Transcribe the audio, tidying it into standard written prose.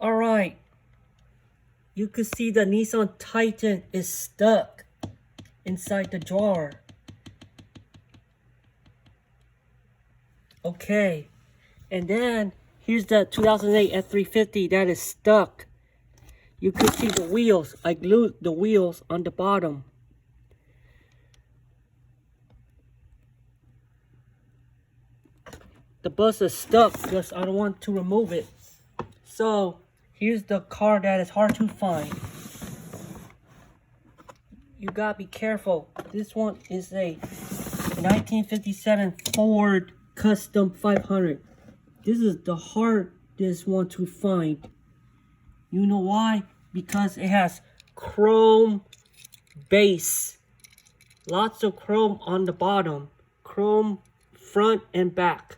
Alright. You could see the Nissan Titan is stuck inside the drawer. Okay. And then here's the 2008 F-350 that is stuck. You could see the wheels. I glued the wheels on the bottom. The bus is stuck because I don't want to remove it. So here's the car that is hard to find. You gotta be careful. This one is a 1957 Ford Custom 500. This is the hardest one to find. You know why? Because it has chrome base. Lots of chrome on the bottom. Chrome front and back.